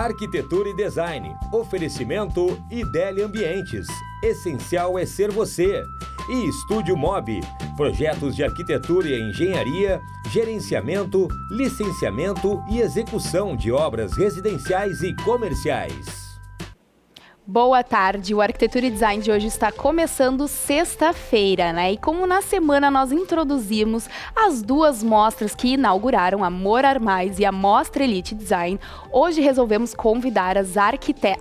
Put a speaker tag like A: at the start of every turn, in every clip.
A: Arquitetura e Design. Oferecimento Ideli Ambientes. Essencial é ser você. E Estúdio Mob. Projetos de arquitetura e engenharia, gerenciamento, licenciamento e execução de obras residenciais e comerciais.
B: Boa tarde, o Arquitetura e Design de hoje está começando sexta-feira, né? E como na semana nós introduzimos as duas mostras que inauguraram a Morar Mais e a Mostra Elite Design, hoje resolvemos convidar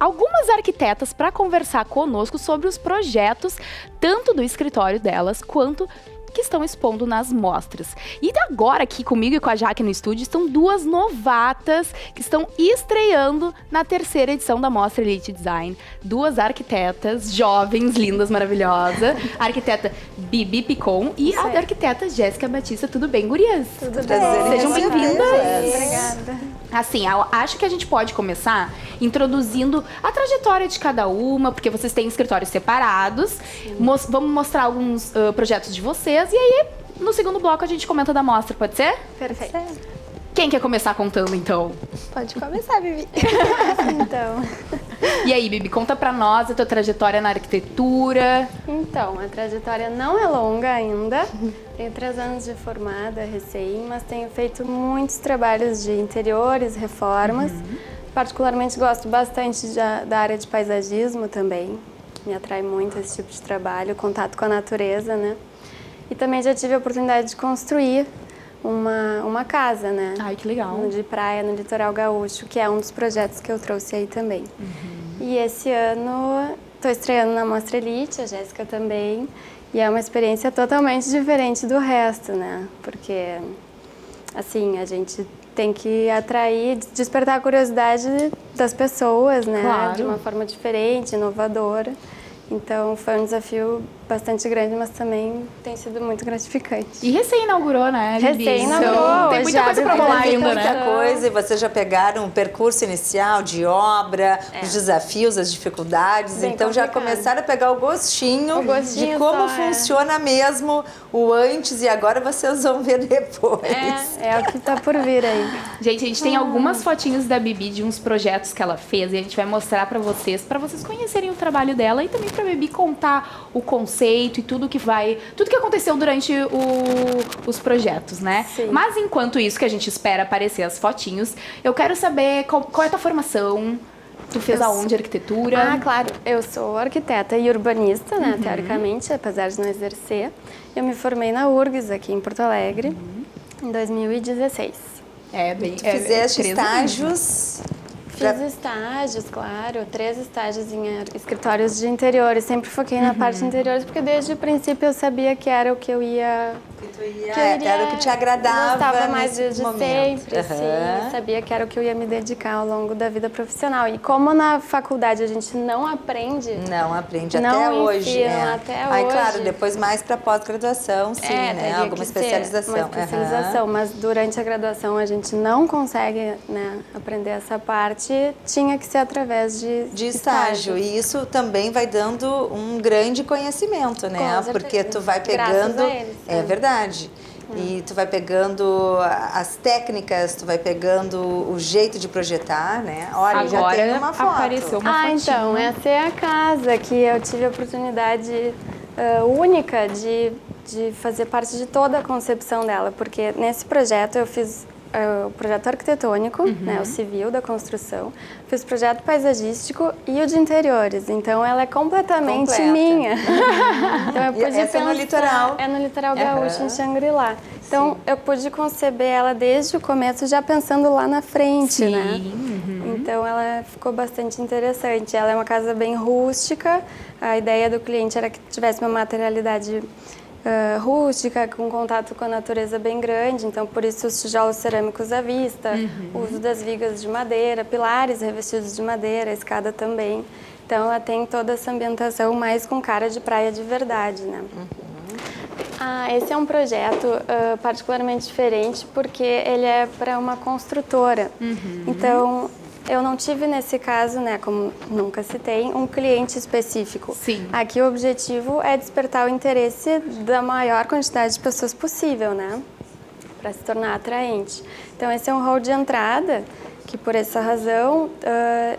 B: algumas arquitetas para conversar conosco sobre os projetos, tanto do escritório delas, quanto que estão expondo nas mostras. E agora aqui comigo e com a Jaque no estúdio estão duas novatas que estão estreando na terceira edição da Mostra Elite Design. Duas arquitetas jovens, lindas, maravilhosas. A arquiteta Bibi Picon e a arquiteta Jéssica Batista. Tudo bem, gurias?
C: Tudo bem.
B: Sejam bem-vindas.
C: Obrigada.
B: Assim, acho que a gente pode começar introduzindo a trajetória de cada uma, porque vocês têm escritórios separados. Vamos mostrar alguns projetos de vocês e aí, no segundo bloco, a gente comenta da mostra, pode ser?
C: Perfeito.
B: Quem quer começar contando, então?
C: Pode começar, Bibi. Então.
B: E aí, Bibi, conta pra nós a tua trajetória na arquitetura.
C: Então, a trajetória não é longa ainda. Tenho 3 anos de formada, recém, mas tenho feito muitos trabalhos de interiores, reformas. Particularmente gosto bastante da área de paisagismo também. Me atrai muito esse tipo de trabalho, contato com a natureza, né? E também já tive a oportunidade de construir uma casa, né?
B: Ai, que legal.
C: De praia, no litoral gaúcho, que é um dos projetos que eu trouxe aí também. E esse ano estou estreando na Mostra Elite, a Jéssica também, e é uma experiência totalmente diferente do resto, né? Porque, assim, a gente tem que atrair, despertar a curiosidade das pessoas, né?
B: Claro.
C: De uma forma diferente, inovadora. Então, foi um desafio bastante grande, mas também tem sido muito gratificante.
B: E recém-inaugurou, né, Bibi?
C: Recém-inaugurou.
B: Então, tem muita coisa pra rolar
D: Tem
B: ainda,
D: muita
B: né?
D: coisa, e vocês já pegaram o percurso inicial de obra, os desafios, as dificuldades,
C: Bem
D: então já
C: complicado.
D: começaram a pegar o gostinho
C: gostinho
D: de como
C: só,
D: funciona mesmo o antes e agora vocês vão ver depois.
C: É o que tá por vir aí.
B: Gente, a gente tem algumas fotinhos da Bibi de uns projetos que ela fez e a gente vai mostrar pra vocês conhecerem o trabalho dela e também pra Bibi contar o conceito e tudo que aconteceu durante os projetos, né?
C: Sim.
B: Mas enquanto isso que a gente espera aparecer as fotinhos, eu quero saber qual é a tua formação. Tu fez aonde arquitetura?
C: Ah, claro. Eu sou arquiteta e urbanista, né, teoricamente, apesar de não exercer. Eu me formei na URGS, aqui em Porto Alegre, em 2016.
D: Tu fizeste estágios?
C: Fiz estágios, claro, 3 estágios em escritórios de interiores. Sempre foquei na parte de interiores, porque desde o princípio eu sabia que era o que eu ia...
D: Era o que te agradava.
C: Gostava mais
D: nesse
C: de
D: momento.
C: sempre, sim. Sabia que era o que eu ia me dedicar ao longo da vida profissional. E como na faculdade a gente não aprende...
D: Não aprende
C: Não
D: até hoje.
C: ensinam até
D: Aí,
C: hoje.
D: claro, depois mais para pós-graduação, sim, né?
C: teria
D: Alguma
C: que ser
D: especialização.
C: uma especialização, mas durante a graduação a gente não consegue, né, aprender essa parte. Tinha que ser através de
D: estágio. E isso também vai dando um grande conhecimento, né?
C: Com certeza.
D: Porque tu vai
C: Graças
D: pegando...
C: a eles,
D: É verdade. E tu vai pegando as técnicas, tu vai pegando o jeito de projetar, né? Olha, já
B: Agora
D: tem uma foto.
B: apareceu uma fotinha.
C: Então, essa é a casa que eu tive a oportunidade única de fazer parte de toda a concepção dela, porque nesse projeto eu fiz o projeto arquitetônico, né, o civil da construção, fiz o projeto paisagístico e o de interiores, então ela é completamente
D: Completa.
C: minha. Então eu pude
D: Essa é no litoral.
C: É no litoral gaúcho, em Xangri-Lá. Então eu pude conceber ela desde o começo, já pensando lá na frente, né? Então ela ficou bastante interessante. Ela é uma casa bem rústica, a ideia do cliente era que tivesse uma materialidade rústica, com contato com a natureza bem grande, então por isso os tijolos cerâmicos à vista, o uso das vigas de madeira, pilares revestidos de madeira, a escada também. Então ela tem toda essa ambientação mais com cara de praia de verdade, né? Esse é um projeto particularmente diferente porque ele é para uma construtora. Então eu não tive nesse caso, né, como nunca se tem, um cliente específico.
B: Sim.
C: Aqui o objetivo é despertar o interesse da maior quantidade de pessoas possível, né, para se tornar atraente. Então esse é um hall de entrada que por essa razão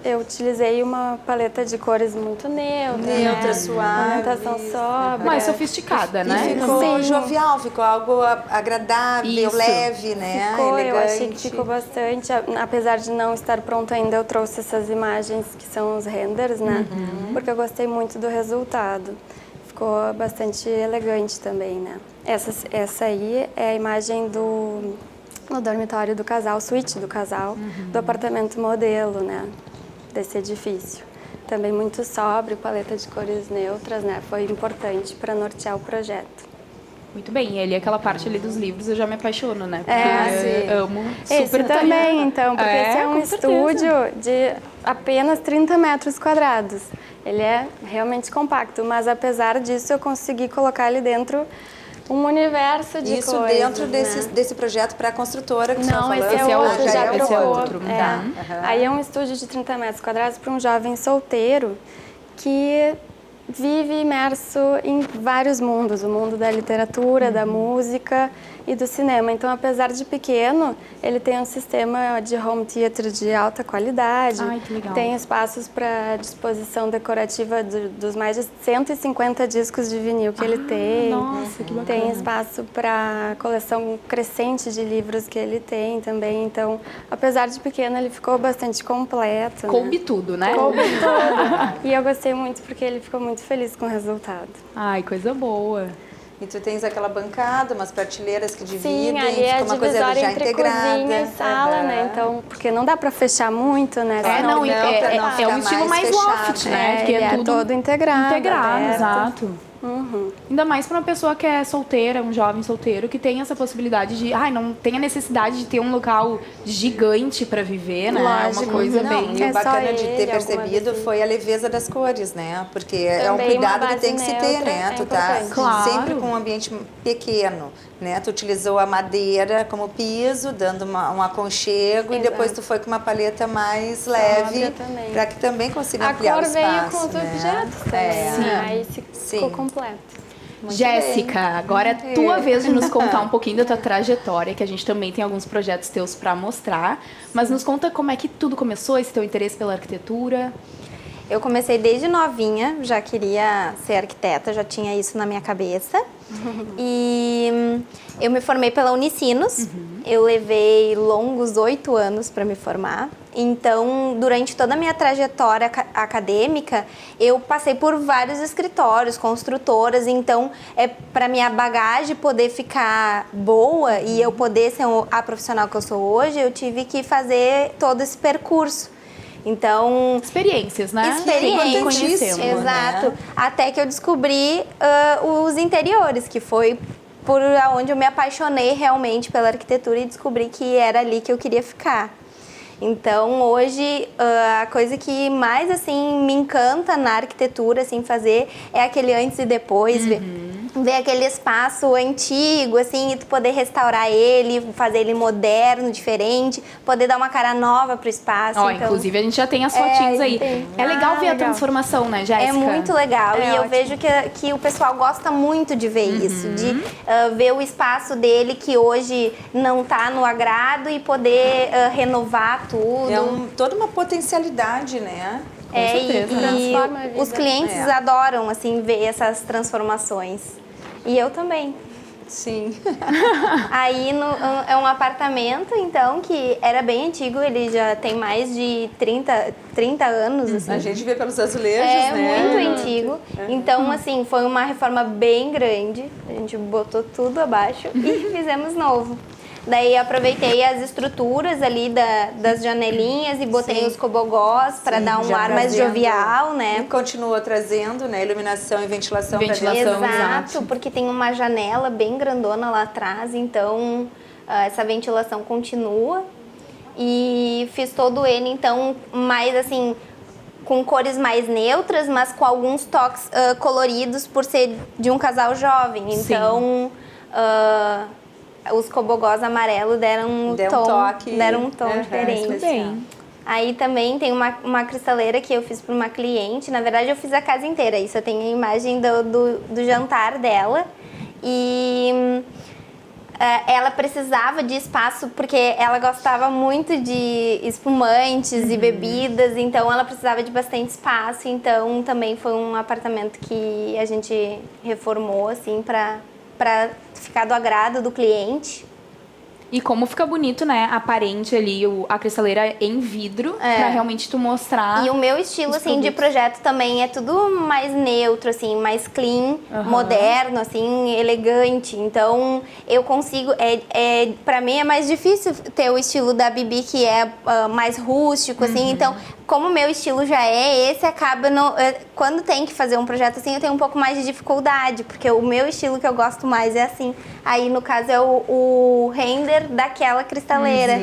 C: eu utilizei uma paleta de cores muito neutra,
D: Neutra, suave.
C: Ornamentação sóbria.
B: Mais sofisticada, né?
D: E ficou
C: Sim.
D: jovial, ficou algo agradável,
B: Isso.
D: leve, né?
C: Ficou, eu
D: Elegante.
C: achei que ficou bastante. Apesar de não estar pronto ainda, eu trouxe essas imagens que são os renders, né? Porque eu gostei muito do resultado. Ficou bastante elegante também, né? Essa aí é a imagem no dormitório do casal, suíte do casal, do apartamento modelo, né? Desse edifício. Também muito sóbrio, paleta de cores neutras, né? Foi importante para nortear o projeto.
B: Muito bem, e ali aquela parte ali dos livros eu já me apaixono, né? Porque
C: sim.
B: eu amo
C: Esse
B: super
C: também, então, porque esse é um
B: com certeza.
C: estúdio de apenas 30 metros quadrados. Ele é realmente compacto, mas apesar disso eu consegui colocar ali dentro um universo de
D: Isso
C: coisas,
D: dentro
C: né?
D: desse projeto para a construtora que você
C: Não,
D: estava falando?
C: esse é outro,
D: já
C: já
D: é
B: esse é
C: trocou.
B: outro.
C: Aí é um estúdio de 30 metros quadrados para um jovem solteiro que vive imerso em vários mundos, o mundo da literatura, da música e do cinema. Então, apesar de pequeno, ele tem um sistema de home theater de alta qualidade.
B: Ai, que legal.
C: Tem espaços para disposição decorativa dos mais de 150 discos de vinil que ele tem.
B: Nossa, que bacana.
C: Tem espaço para coleção crescente de livros que ele tem também. Então, apesar de pequeno, ele ficou bastante completo.
B: Coube
C: né?
B: tudo, né?
C: Coube tudo. E eu gostei muito porque ele ficou muito feliz com o resultado.
B: Ai, coisa boa.
D: E tu tens aquela bancada, umas prateleiras que dividem,
C: Sim, ali é a
D: fica uma coisa
C: divisória
D: já
C: entre
D: integrada.
C: cozinha e sala, né? Então, porque não dá para fechar muito, né?
B: É,
C: Senão
B: não,
C: ele-
B: é
D: não
B: um
D: ficar
B: estilo mais
D: mais
B: loft,
D: fechado,
B: né? Porque
C: ele
B: é tudo
C: todo integrado.
B: integrado,
C: aberto.
B: exato.
C: Uhum.
B: Ainda mais para uma pessoa que é solteira, um jovem solteiro, que tem essa possibilidade de, não tem a necessidade de ter um local gigante para viver, né? É
C: Lógico.
B: uma coisa
D: Não,
B: bem...
D: e
C: É
D: o
C: só
D: bacana de
C: ele,
D: ter
C: alguma
D: percebido
C: vez.
D: foi a leveza das cores, né? Porque é um
C: Também uma
D: cuidado que
C: base
D: tem que se ter,
C: neutra
D: né?
C: é
D: Tu tá
C: importante.
B: Claro.
D: sempre com um ambiente pequeno, né? Tu utilizou a madeira como piso, dando um aconchego, e depois
C: Exato.
D: tu foi com uma paleta mais leve,
C: também.
D: para que também consiga
C: A
D: ampliar
C: cor
D: o
C: veio
D: espaço,
C: com os
D: né?
C: objetos também,
D: É.
C: né? Aí ficou
D: Sim.
C: completo.
D: Muito
B: Jéssica,
D: bem.
B: agora é tua vez de nos contar um pouquinho da tua trajetória, que a gente também tem alguns projetos teus para mostrar. Mas nos conta como é que tudo começou, esse teu interesse pela arquitetura.
E: Eu comecei desde novinha, já queria ser arquiteta, já tinha isso na minha cabeça. E eu me formei pela Unicinos. Eu levei longos 8 anos para me formar. Então, durante toda a minha trajetória acadêmica, eu passei por vários escritórios, construtoras. Então, para minha bagagem poder ficar boa e eu poder ser a profissional que eu sou hoje, eu tive que fazer todo esse percurso. Então,
B: Experiências, né?
E: experiências,
B: Que conhecemos.
E: exato.
D: né?
E: Até que eu descobri os interiores, que foi por onde eu me apaixonei realmente pela arquitetura e descobri que era ali que eu queria ficar. Então, hoje, a coisa que mais, assim, me encanta na arquitetura, assim, fazer é aquele antes e depois, ver aquele espaço antigo, assim, e tu poder restaurar ele, fazer ele moderno, diferente, poder dar uma cara nova pro espaço.
B: Ó,
E: então,
B: inclusive a gente já tem as fotinhos aí.
E: tem.
B: É legal ver a
C: legal.
B: transformação, né, Jéssica?
E: é muito legal
C: É
E: e eu
C: ótimo.
E: vejo que o pessoal gosta muito de ver isso, de ver o espaço dele que hoje não tá no agrado e poder renovar tudo.
D: É toda uma potencialidade, né?
B: certeza.
E: e
C: Transforma a vida.
E: os clientes
D: É.
E: adoram assim ver essas transformações. E eu também.
D: Sim.
E: Aí é um apartamento, então, que era bem antigo, ele já tem mais de 30 anos, assim.
D: A gente vê pelos azulejos,
E: É
D: né?
E: muito antigo. Então, assim, foi uma reforma bem grande. A gente botou tudo abaixo e fizemos novo. Daí aproveitei as estruturas ali das janelinhas e botei
D: Sim.
E: os cobogós para
D: Sim,
E: dar um
D: já
E: ar mais
D: trazendo-
E: jovial,
D: E
E: né?
D: continua trazendo, né? Iluminação e ventilação. pra
B: Ventilação.
D: dentro.
E: Exato, porque tem uma janela bem grandona lá atrás, então essa ventilação continua. E fiz todo ele, então, mais assim, com cores mais neutras, mas com alguns toques coloridos por ser de um casal jovem.
B: Sim.
E: Então, os cobogós amarelos deram um
D: Deu um
E: tom,
D: toque.
E: deram um tom
D: Aham,
E: diferente.
B: Muito bem.
E: Aí também tem uma cristaleira que eu fiz para uma cliente. Na verdade, eu fiz a casa inteira. Isso eu tenho a imagem do jantar dela. E ela precisava de espaço porque ela gostava muito de espumantes e bebidas, então ela precisava de bastante espaço. Então também foi um apartamento que a gente reformou assim para ficar do agrado do cliente.
B: E como fica bonito, né, aparente ali, a cristaleira em vidro, pra realmente tu mostrar.
E: E o meu estilo, assim, de projeto também é tudo mais neutro, assim, mais clean, moderno, assim, elegante. Então, eu consigo... pra mim é mais difícil ter o estilo da Bibi, que é mais rústico, assim. Então, como o meu estilo já é esse, acaba... quando tem que fazer um projeto assim, eu tenho um pouco mais de dificuldade, porque o meu estilo que eu gosto mais é assim. Aí, no caso, é o render daquela cristaleira,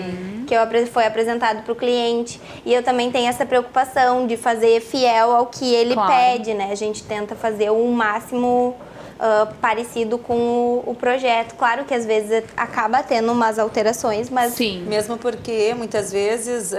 E: que foi apresentado para o cliente. E eu também tenho essa preocupação de fazer fiel ao que ele pede, né? A gente tenta fazer o máximo parecido com o projeto. Claro que às vezes acaba tendo umas alterações, mas...
B: Sim.
D: Mesmo porque muitas vezes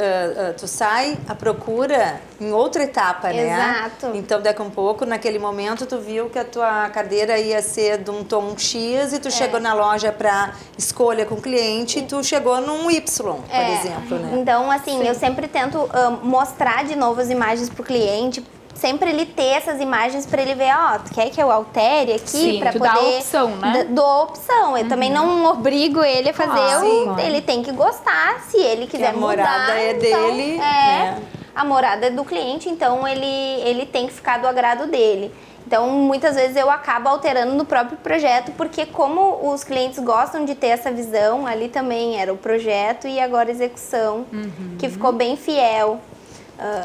D: tu sai à procura em outra etapa, né?
E: Exato.
D: Então, daqui a um pouco, naquele momento, tu viu que a tua cadeira ia ser de um tom X e tu chegou na loja para escolha com o cliente e tu chegou num Y, por exemplo, né?
E: Então, assim, eu sempre tento mostrar de novo as imagens pro cliente, sempre ele ter essas imagens para ele ver, tu quer que eu altere aqui para poder...
B: Dá a opção, né?
E: Dou opção. Eu também não obrigo ele a fazer, ele tem que gostar, se ele quiser mudar.
D: A morada é dele, né?
E: A morada é do cliente, então ele tem que ficar do agrado dele. Então, muitas vezes eu acabo alterando no próprio projeto, porque como os clientes gostam de ter essa visão, ali também era o projeto e agora a execução, que ficou bem fiel.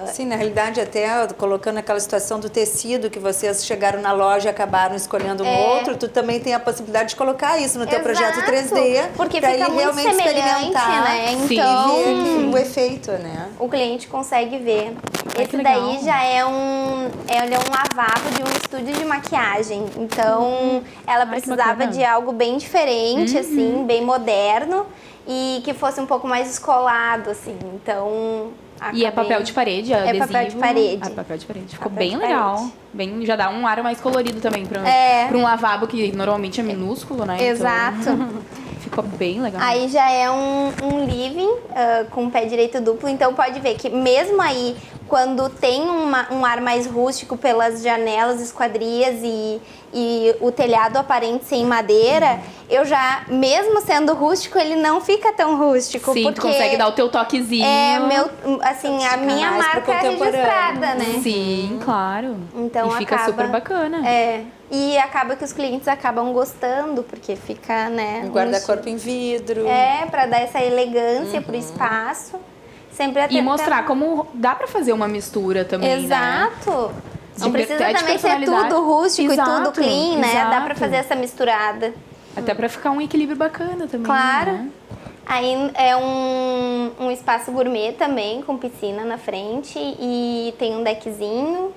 D: Sim, na realidade, até colocando aquela situação do tecido, que vocês chegaram na loja e acabaram escolhendo um outro, tu também tem a possibilidade de colocar isso no teu projeto 3D,
E: porque
D: pra
E: fica
D: ele
E: muito
D: realmente
E: semelhante,
D: experimentar,
E: né?
D: Então, ver o efeito, né?
E: O cliente consegue ver. Esse
B: legal.
E: daí já é um lavabo de um estúdio de maquiagem. Então, ela precisava
B: bacana.
E: de algo bem diferente, assim, bem moderno e que fosse um pouco mais descolado, assim. Então,
B: E é papel de parede, é adesivo.
E: papel de parede.
B: É papel de parede. Ficou
E: Papel
B: bem
E: de
B: legal.
E: parede.
B: Bem, já dá um ar mais colorido também pra um lavabo que normalmente é minúsculo, né?
E: Exato.
B: Então, ficou bem legal.
E: Aí já é um living com pé direito duplo, então pode ver que mesmo aí, quando tem um ar mais rústico pelas janelas, esquadrias e o telhado aparente sem madeira, eu já, mesmo sendo rústico, ele não fica tão rústico.
B: Sim,
E: porque
B: tu consegue dar o teu toquezinho.
E: a minha
D: mais pro
E: marca registrada, né?
B: Sim, claro.
E: Então
B: e fica
E: acaba-
B: super bacana.
E: E acaba que os clientes acabam gostando, porque fica, né?
D: Um guarda-corpo em vidro.
E: Pra dar essa elegância pro espaço. Sempre
B: E mostrar como dá pra fazer uma mistura também, né?
E: Exato. Não precisa
B: É de
E: também ser
B: personalidade.
E: tudo rústico e tudo
B: Exato,
E: clean, né? Dá pra
B: exato.
E: fazer essa misturada.
B: Até pra ficar um equilíbrio bacana também.
E: Claro.
B: Né?
E: Aí é um espaço gourmet também, com piscina na frente e tem um deckzinho.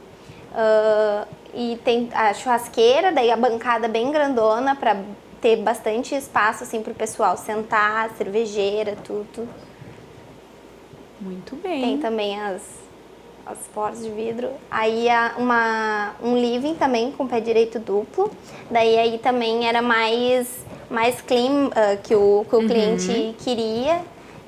E: E tem a churrasqueira, daí a bancada bem grandona pra ter bastante espaço assim pro pessoal sentar, cervejeira, tudo.
B: Muito bem.
E: Tem também as portas de vidro. Aí um living também com pé direito duplo. Daí aí também era mais clean que o cliente queria.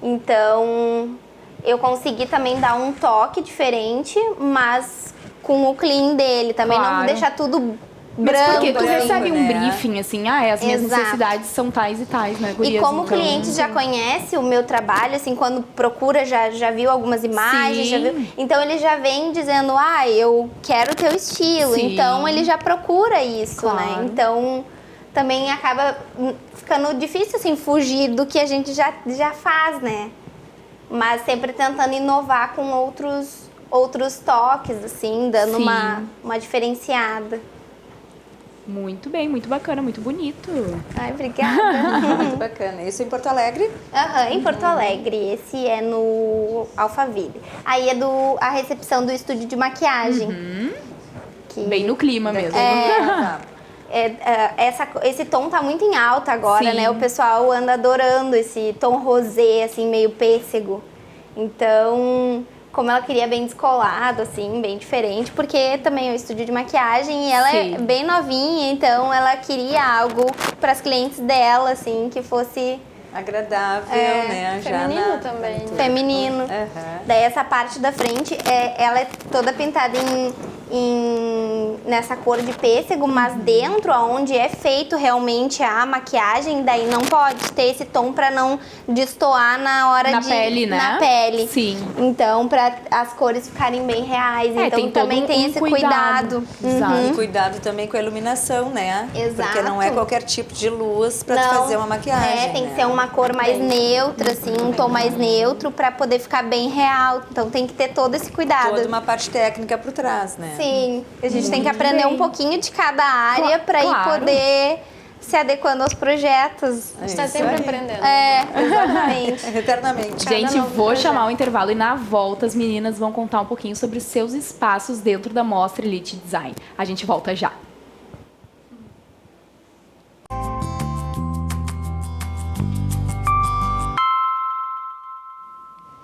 E: Então eu consegui também dar um toque diferente, mas com o clean dele. Também não
B: Claro.
E: deixar tudo
B: Mas
E: branco.
B: porque tu
D: branco,
B: recebe um
D: né?
B: briefing, assim, as minhas
E: Exato.
B: necessidades são tais e tais, né,
E: E
B: gurias?
E: como o
B: Então,
E: cliente já conhece o meu trabalho, assim, quando procura, já viu algumas imagens,
B: Sim.
E: já viu. Então ele já vem dizendo, eu quero o teu estilo.
B: Sim.
E: Então ele já procura isso,
B: Claro.
E: né? Então também acaba ficando difícil, assim, fugir do que a gente já faz, né? Mas sempre tentando inovar com outros toques, assim, dando
B: Sim.
E: uma diferenciada.
B: Muito bem, muito bacana, muito bonito.
E: Ai, obrigada.
D: Muito bacana. Isso em Porto Alegre?
E: Em Porto Alegre. Esse é no Alphaville. Aí é a recepção do estúdio de maquiagem. Que
B: Bem no clima mesmo.
E: esse tom tá muito em alta agora,
B: Sim.
E: né? O pessoal anda adorando esse tom rosé, assim, meio pêssego. Então, como ela queria bem descolado, assim, bem diferente, porque também é um estúdio de maquiagem e ela
B: Sim.
E: é bem novinha, então ela queria algo para as clientes dela, assim, que fosse
D: Agradável, né?
C: Feminino também, né?
E: feminino.
D: Aham.
E: Daí essa parte da frente, ela é toda pintada nessa cor de pêssego, mas dentro, onde é feito realmente a maquiagem, daí não pode ter esse tom para não destoar na hora
B: Na pele, né?
E: Na pele.
B: Sim.
E: Então, para as cores ficarem bem reais. Então
B: tem todo
E: também tem
B: um
E: esse
B: cuidado.
E: cuidado.
B: Exato.
D: E cuidado também com a iluminação, né?
E: Exato.
D: Porque não é qualquer tipo de luz pra tu
E: Não,
D: fazer uma maquiagem.
E: tem
D: né?
E: que ser uma cor mais neutra, assim, um tom mais neutro para poder ficar bem real. Então tem que ter todo esse cuidado.
D: Toda uma parte técnica por trás, né?
E: Sim, a gente tem que aprender
B: bem.
E: um pouquinho de cada área para ir
B: Claro.
E: poder se adequando aos projetos.
D: É
C: Está
D: isso
C: sempre
D: aí.
C: aprendendo.
E: Exatamente.
D: Eternamente.
B: Gente,
C: novo
B: vou
C: projeto.
B: chamar o intervalo e na volta as meninas vão contar um pouquinho sobre os seus espaços dentro da Mostra Elite Design. A gente volta já.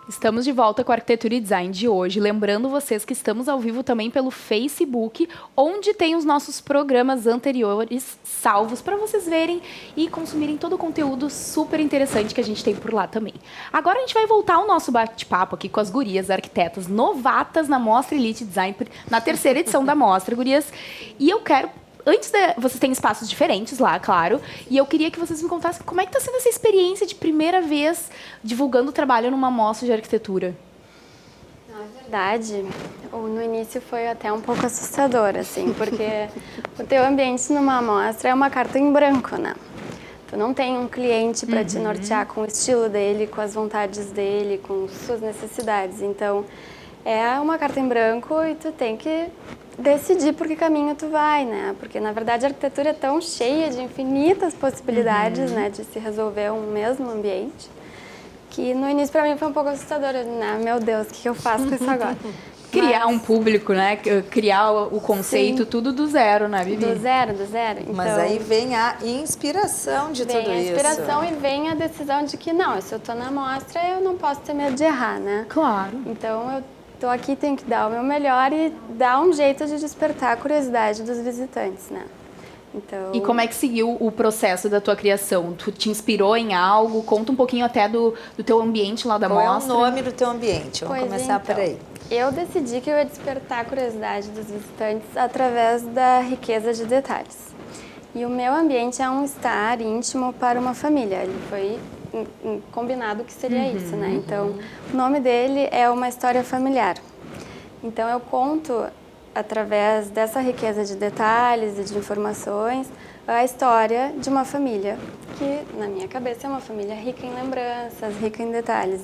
B: Estamos de volta com a Arquitetura e Design de hoje. Lembrando vocês que estamos ao vivo também pelo Facebook, onde tem os nossos programas anteriores salvos para vocês verem e consumirem todo o conteúdo super interessante que a gente tem por lá também. Agora a gente vai voltar ao nosso bate-papo aqui com as gurias arquitetas novatas na Mostra Elite Design, na terceira edição da Mostra, gurias. E eu quero... vocês têm espaços diferentes lá, claro. E eu queria que vocês me contassem como é que está sendo essa experiência de primeira vez divulgando o trabalho numa mostra de arquitetura.
C: Na verdade, no início foi até um pouco assustador, assim, porque o teu ambiente numa amostra é uma carta em branco, né? Tu não tem um cliente para te nortear com o estilo dele, com as vontades dele, com suas necessidades. Então, é uma carta em branco e tu tem que decidir por que caminho tu vai, né? Porque, na verdade, a arquitetura é tão cheia de infinitas possibilidades, né? De se resolver um mesmo ambiente, que no início para mim foi um pouco assustador, né? Meu Deus, o que eu faço com isso agora?
B: Criar um público, né? Criar o conceito, tudo do zero, né, Bibi?
C: Do zero, do zero. Então,
D: Mas aí vem a inspiração de
C: vem
D: tudo
C: a
D: isso.
C: inspiração e vem a decisão de que, não, se eu tô na amostra, eu não posso ter medo de errar, né?
B: Claro.
C: Então, eu tô aqui, tenho que dar o meu melhor e dar um jeito de despertar a curiosidade dos visitantes, né? Então...
B: E como é que seguiu o processo da tua criação? Tu te inspirou em algo? Conta um pouquinho até do teu ambiente lá da
D: Qual
B: mostra.
D: é o nome do teu ambiente? Vamos
C: Pois
D: começar
C: então,
D: por aí.
C: Eu decidi que eu ia despertar a curiosidade dos visitantes através da riqueza de detalhes. E o meu ambiente é um estar íntimo para uma família. Ele foi combinado que seria isso, né? Então, o nome dele é Uma História Familiar. Então, eu conto, através dessa riqueza de detalhes e de informações, a história de uma família que, na minha cabeça, é uma família rica em lembranças, rica em detalhes.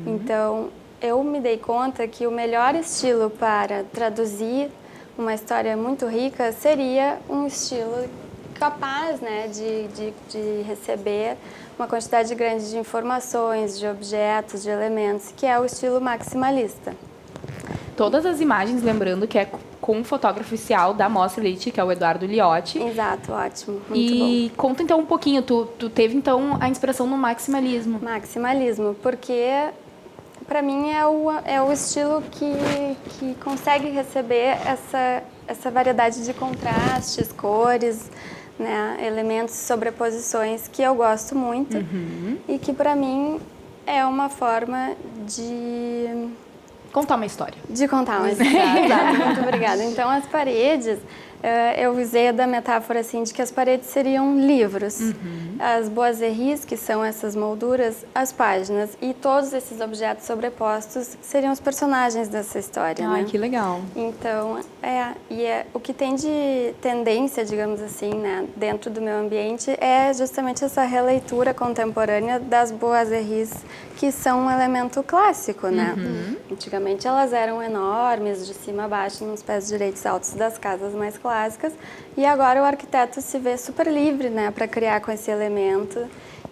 C: Então, eu me dei conta que o melhor estilo para traduzir uma história muito rica seria um estilo capaz, né, de receber uma quantidade grande de informações, de objetos, de elementos, que é o estilo maximalista.
B: Todas as imagens, lembrando que é com o fotógrafo oficial da Mostra Elite, que é o Eduardo Liotti.
C: Exato, ótimo, muito
B: E conta então um pouquinho, tu teve então a inspiração no maximalismo.
C: bom. Maximalismo, porque para mim é o estilo que consegue receber essa variedade de contrastes, cores, né, elementos, sobreposições que eu gosto muito e que para mim é uma forma de
B: Contar uma história.
C: contar uma história. Exato, muito obrigada. Então, as paredes, eu usei da metáfora assim, de que as paredes seriam livros. As boiseries, que são essas molduras, as páginas. E todos esses objetos sobrepostos seriam os personagens dessa história.
B: Ai,
C: né?
B: que legal.
C: Então, o que tem de tendência, digamos assim, né, dentro do meu ambiente é justamente essa releitura contemporânea das boiseries, que são um elemento clássico, né? Antigamente elas eram enormes, de cima a baixo, nos pés direitos altos das casas mais clássicas, e agora o arquiteto se vê super livre, né, para criar com esse elemento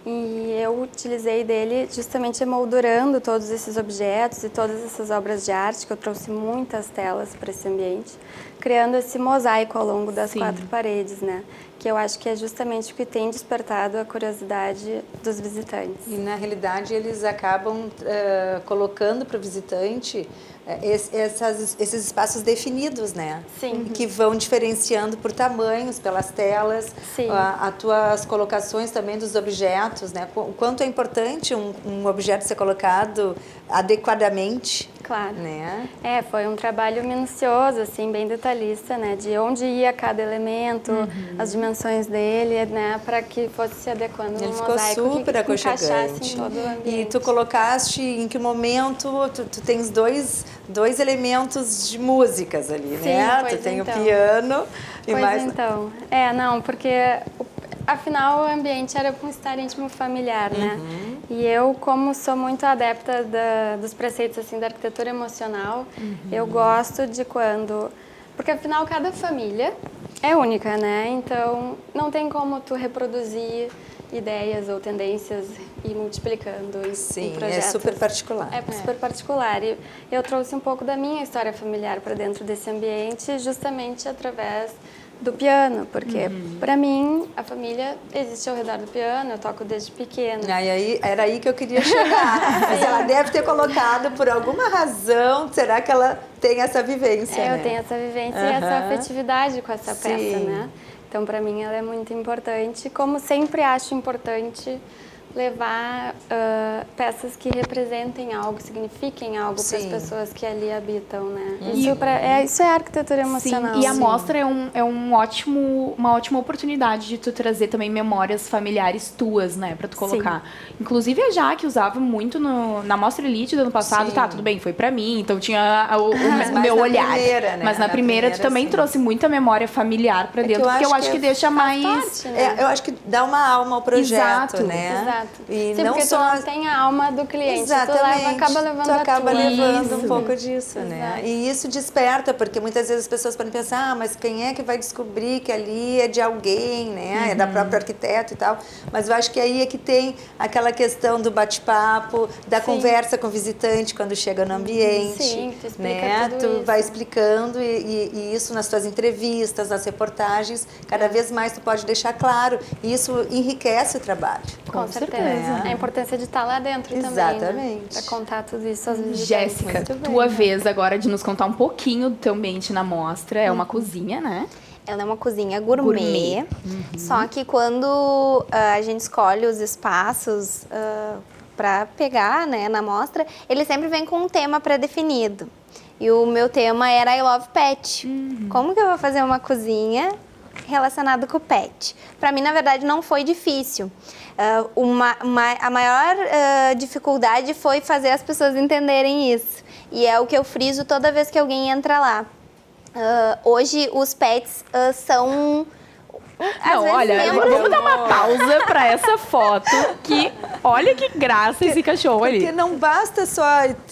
C: E eu utilizei dele justamente emoldurando todos esses objetos e todas essas obras de arte, que eu trouxe muitas telas para esse ambiente, criando esse mosaico ao longo das 4 paredes, né? Que eu acho que é justamente o que tem despertado a curiosidade dos visitantes.
D: E, na realidade, eles acabam colocando para o visitante esses espaços definidos, né?
C: Sim.
D: Que vão diferenciando por tamanhos, pelas telas,
C: Sim.
D: as tuas colocações também dos objetos, né? O quanto é importante um objeto ser colocado adequadamente.
C: Claro.
D: Né?
C: Foi um trabalho minucioso, assim, bem detalhista, né? De onde ia cada elemento, as dimensões dele, né? Para que fosse se adequando
D: Ele
C: no
D: ficou
C: mosaico
D: super
C: que encaixasse
D: aconchegante.
C: em todo o ambiente.
D: E tu colocaste em que momento tu tens dois elementos de músicas ali,
C: Sim,
D: né?
C: pois
D: Tu tem
C: então.
D: o piano e
C: Pois
D: mais...
C: então. Não, porque afinal o ambiente era para um estar íntimo familiar, né? E eu, como sou muito adepta dos preceitos assim, da arquitetura emocional, eu gosto de quando... Porque afinal cada família é única, né? Então não tem como tu reproduzir ideias ou tendências e multiplicando em projetos.
D: É super particular.
C: É super particular. E eu trouxe um pouco da minha história familiar para dentro desse ambiente, justamente através do piano, porque para mim a família existe ao redor do piano, eu toco desde pequena.
D: Aí, era aí que eu queria chegar. Mas ela deve ter colocado por alguma razão, será que ela tem essa vivência?
C: Eu
D: né?
C: tenho essa vivência e essa afetividade com essa peça,
D: Sim.
C: né? Então para mim ela é muito importante, como sempre acho importante levar peças que representem algo, signifiquem algo para as pessoas que ali habitam, né? Isso é arquitetura emocional.
B: Sim, e a mostra é uma ótima oportunidade de tu trazer também memórias familiares tuas, né, pra tu colocar. Inclusive a Jaque usava muito na Mostra Elite do ano passado, tá, tudo bem, foi pra mim, então tinha o meu olhar.
D: Primeira, né?
B: Mas na primeira tu também trouxe muita memória familiar pra dentro, porque eu acho que deixa mais...
C: parte, né?
D: Eu acho que dá uma alma ao projeto, né?
C: Exato.
D: E
C: Sim,
D: não
C: porque
D: só...
C: tu não tem a alma do cliente,
D: Exatamente.
C: tu acaba levando
D: tu acaba
C: a tua.
D: levando
C: Isso.
D: um pouco disso, né?
C: Exato.
D: E isso desperta, porque muitas vezes as pessoas podem pensar, mas quem é que vai descobrir que ali é de alguém, né? É da própria arquiteto e tal. Mas eu acho que aí é que tem aquela questão do bate-papo, da conversa com o visitante quando chega no ambiente.
C: Sim, tu explica
D: né?
C: tudo
D: Tu
C: isso.
D: vai explicando e isso nas tuas entrevistas, nas reportagens, cada vez mais tu pode deixar claro. E isso enriquece o trabalho.
C: Com certeza. A importância de estar lá dentro também,
D: Exatamente.
C: né? Para contar tudo isso aos visitantes.
B: Jéssica,
C: Muito bem,
B: tua
C: né?
B: vez agora de nos contar um pouquinho do teu ambiente na mostra. É uma cozinha, né?
E: Ela é uma cozinha gourmet. Só que quando a gente escolhe os espaços para pegar, né, na mostra, ele sempre vem com um tema pré-definido. E o meu tema era I Love Pet. Como que eu vou fazer uma cozinha relacionada com o pet? Para mim, na verdade, não foi difícil. A maior dificuldade foi fazer as pessoas entenderem isso. E é o que eu friso toda vez que alguém entra lá. Hoje, os pets são...
B: Não, olha, vamos dar uma pausa pra essa foto, que olha que graça esse cachorro ali.
D: Porque não basta só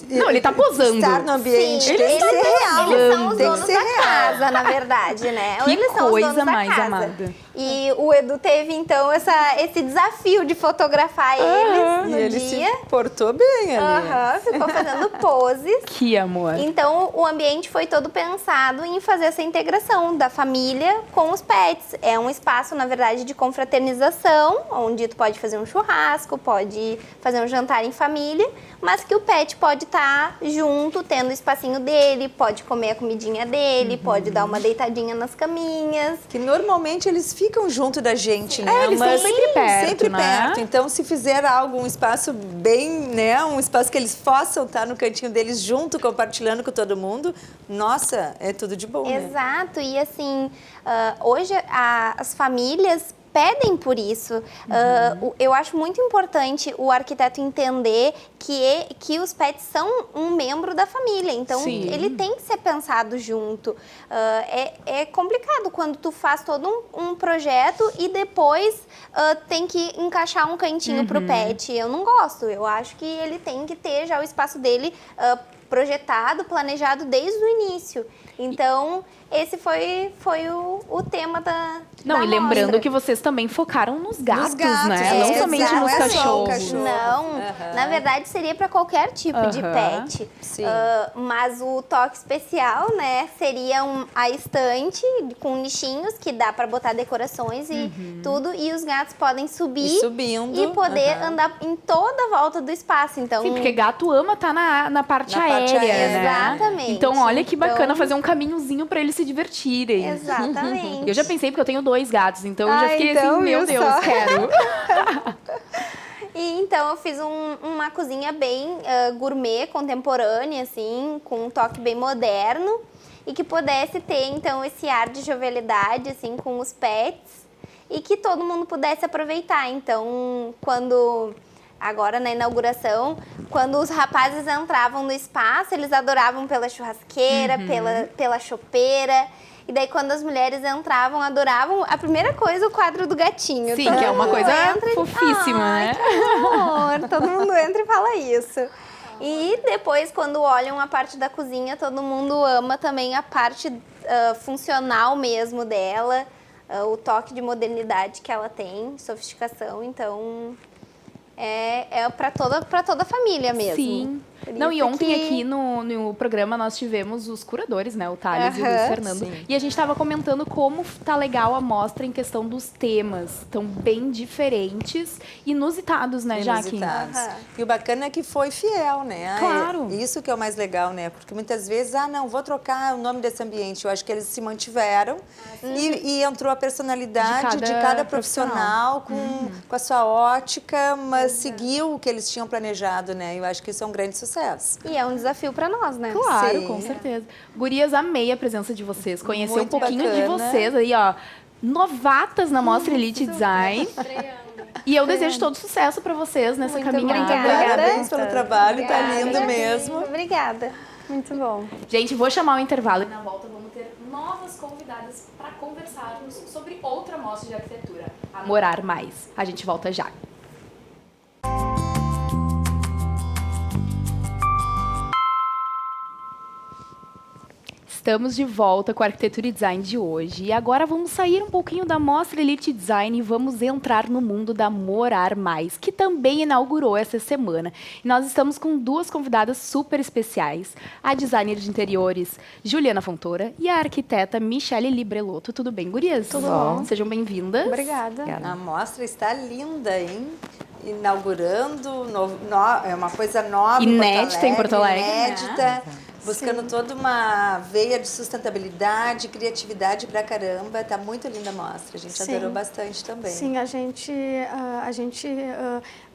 B: Não, ele tá posando.
D: estar no ambiente,
E: Sim,
D: tem que ser real.
E: Eles são os
D: Tem que
E: donos
D: ser
E: da
D: real.
E: casa, na verdade, né?
B: Que
E: Eles são os
B: coisa
E: donos da
B: mais
E: casa.
B: amada.
E: E o Edu teve, então, esse desafio de fotografar eles
D: E
E: no
D: ele
E: dia.
D: se portou bem ali.
E: Ficou fazendo poses.
B: Que amor.
E: Então, o ambiente foi todo pensado em fazer essa integração da família com os pets. É um espaço, na verdade, de confraternização, onde tu pode fazer um churrasco, pode fazer um jantar em família, mas que o pet pode estar junto, tendo o espacinho dele, pode comer a comidinha dele, pode dar uma deitadinha nas caminhas.
D: Que normalmente eles ficam junto da gente, né?
B: Eles estão sempre perto,
D: sempre
B: né?
D: perto. Então, se fizer algo, um espaço bem, né? Um espaço que eles possam estar no cantinho deles junto, compartilhando com todo mundo, nossa, é tudo de bom, né?
E: Exato, e assim, hoje as famílias pedem por isso. Eu acho muito importante o arquiteto entender que os pets são um membro da família, então
B: Sim.
E: ele tem que ser pensado junto. É complicado quando tu faz todo um projeto e depois tem que encaixar um cantinho pro pet. Eu não gosto, eu acho que ele tem que ter já o espaço dele projetado, planejado desde o início. Então, esse foi o tema da
B: Não,
E: da
B: e lembrando
E: mostra.
B: que vocês também focaram nos gatos,
D: gatos,
B: né? Não somente
D: exato.
B: nos
D: Não é só o
B: cachorros.
D: cachorro.
E: Não,
D: Aham.
E: na verdade seria para qualquer tipo de
B: Aham.
E: pet.
D: Sim.
E: Mas o toque especial, né, seria a estante com nichinhos que dá para botar decorações e tudo. E os gatos podem subir
D: E subindo.
E: e poder
D: Aham.
E: andar em toda a volta do espaço. Então,
B: Sim, porque gato ama estar na parte
D: Na
B: aérea,
D: parte aérea.
B: né?
E: Exatamente.
B: Então, olha que bacana
E: Então-
B: fazer um caminhozinho pra eles se divertirem.
E: exatamente.
B: Eu já pensei, porque eu tenho 2 gatos, então eu já
E: Ah,
B: fiquei
E: então,
B: assim, meu
E: viu
B: Deus,
E: só?
B: quero.
E: E então eu fiz uma cozinha bem gourmet, contemporânea, assim, com um toque bem moderno e que pudesse ter então esse ar de jovialidade, assim, com os pets e que todo mundo pudesse aproveitar. Então, agora na inauguração, quando os rapazes entravam no espaço, eles adoravam pela churrasqueira, pela chopeira. E daí, quando as mulheres entravam, adoravam, a primeira coisa, o quadro do gatinho.
B: Sim,
E: Todo
B: que é uma
E: mundo
B: coisa
E: entra e-
B: fofíssima,
E: Ai,
B: né?
E: que amor, todo mundo entra e fala isso. E depois, quando olham a parte da cozinha, todo mundo ama também a parte funcional mesmo dela, o toque de modernidade que ela tem, sofisticação. Então, é para toda a família mesmo.
B: Sim.
E: Por
B: Não, e
E: isso
B: ontem
E: que-
B: aqui no programa nós tivemos os curadores, né? O Thales e o Luiz
E: Aham,
B: Fernando.
D: sim.
B: E a gente tava comentando como tá legal a mostra em questão dos temas. Tão bem diferentes, inusitados, né, Jaque?
D: Inusitados.
E: Aham.
D: E o bacana é que foi fiel, né?
B: Claro.
D: Isso que é o mais legal, né? Porque muitas vezes, não, vou trocar o nome desse ambiente. Eu acho que eles se mantiveram e entrou a personalidade
B: De
D: de
B: cada
D: cada profissional com a sua ótica, mas seguiu o que eles tinham planejado, né? Eu acho que isso é um grande sucesso.
E: E é um desafio para nós, né?
B: Claro,
D: Sim.
B: com certeza. Gurias, amei a presença de vocês. Conhecer um
D: Muito
B: pouquinho de
D: bacana.
B: vocês aí, ó. Novatas na Mostra Elite Design. E eu desejo todo sucesso pra vocês nessa
E: Muito
B: caminhada.
E: obrigada.
D: Parabéns pelo trabalho, tá
E: Obrigada.
D: lindo mesmo.
E: Obrigada.
C: Muito bom.
B: Gente, vou chamar o intervalo e na volta vamos ter novas convidadas para conversarmos sobre outra mostra de arquitetura, a Morar Mais. A gente volta já. Estamos de volta com a Arquitetura e Design de hoje. E agora vamos sair um pouquinho da Mostra Elite Design e vamos entrar no mundo da Morar Mais, que também inaugurou essa semana. E nós estamos com 2 convidadas super especiais. A designer de interiores, Juliana Fontoura, e a arquiteta Michele Librelotto. Tudo bem, gurias?
C: Tudo bom.
B: Sejam bem-vindas.
C: Obrigada.
D: A mostra está linda, hein? Inaugurando, é uma coisa nova
B: Inédita em Porto Alegre, né?
D: inédita, buscando toda uma veia de sustentabilidade, criatividade pra caramba. Tá muito linda a mostra, a gente
C: Sim.
D: adorou bastante também.
C: Sim, a gente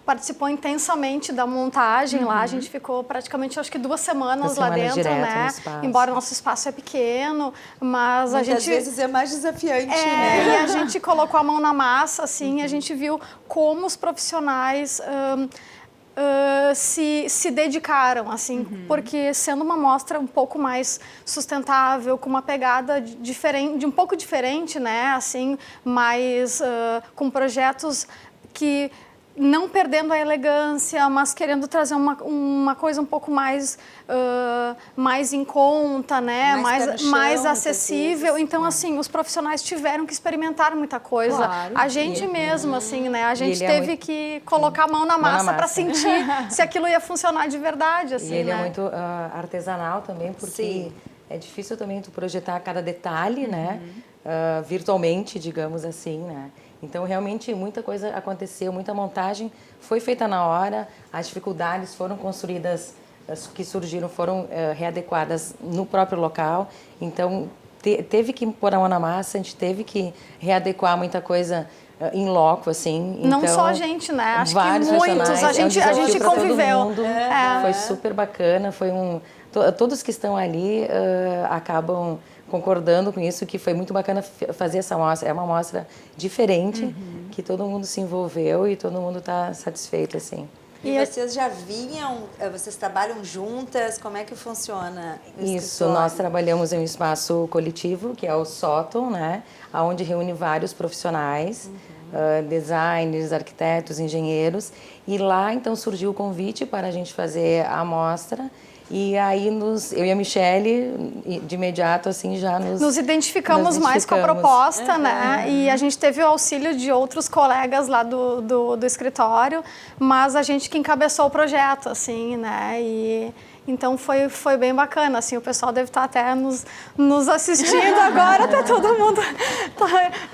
C: participou intensamente da montagem lá. A gente ficou praticamente, acho que 2 semanas
F: 2
C: lá
F: semanas
C: dentro,
F: direto
C: né?
F: no espaço.
C: Embora o nosso espaço é pequeno, mas
D: Muitas
C: a gente
D: vezes é mais desafiante,
C: e
D: né?
C: a gente colocou a mão na massa, assim, a gente viu como os profissionais se dedicaram, assim, porque sendo uma mostra um pouco mais sustentável, com uma pegada diferente, um pouco diferente, né, assim, mas com projetos que não perdendo a elegância, mas querendo trazer uma coisa um pouco mais em conta, né?
D: Mais pé no chão,
C: mais
D: muitas
C: acessível.
D: vezes.
C: Então, assim, os profissionais tiveram que experimentar muita coisa.
B: Claro.
C: A gente mesmo, assim, né? A gente
F: ele é
C: teve
F: muito-
C: que colocar a mão na
F: na
C: massa para
F: massa.
C: sentir se aquilo ia funcionar de verdade, assim,
F: E ele
C: né?
F: é muito artesanal também, porque
D: Sim.
F: é difícil também tu projetar cada detalhe, né? Virtualmente, digamos assim, né? Então, realmente, muita coisa aconteceu, muita montagem foi feita na hora, as dificuldades foram construídas, as que surgiram foram readequadas no próprio local. Então, teve que pôr a mão na massa, a gente teve que readequar muita coisa em loco, assim.
C: Não
F: Então,
C: só a gente, né? Acho que
F: vários
C: muitos,
F: personagens,
C: a gente
F: desafio pra todo
C: conviveu.
F: mundo. Foi super bacana, foi todos que estão ali acabam concordando com isso, que foi muito bacana fazer essa mostra. É uma mostra diferente, que todo mundo se envolveu e todo mundo está satisfeito, assim.
D: E vocês já vinham, vocês trabalham juntas, como é que funciona o
F: Isso,
D: escritório?
F: nós trabalhamos em um espaço coletivo, que é o sótão, né? Onde reúne vários profissionais, designers, arquitetos, engenheiros. E lá, então, surgiu o convite para a gente fazer a mostra. E aí eu e a Michele, de imediato, assim, já nos
G: identificamos mais com a proposta, né? E a gente teve o auxílio de outros colegas lá do escritório, mas a gente que encabeçou o projeto, assim, né? E então foi bem bacana, assim, o pessoal deve estar até nos assistindo agora, tá todo mundo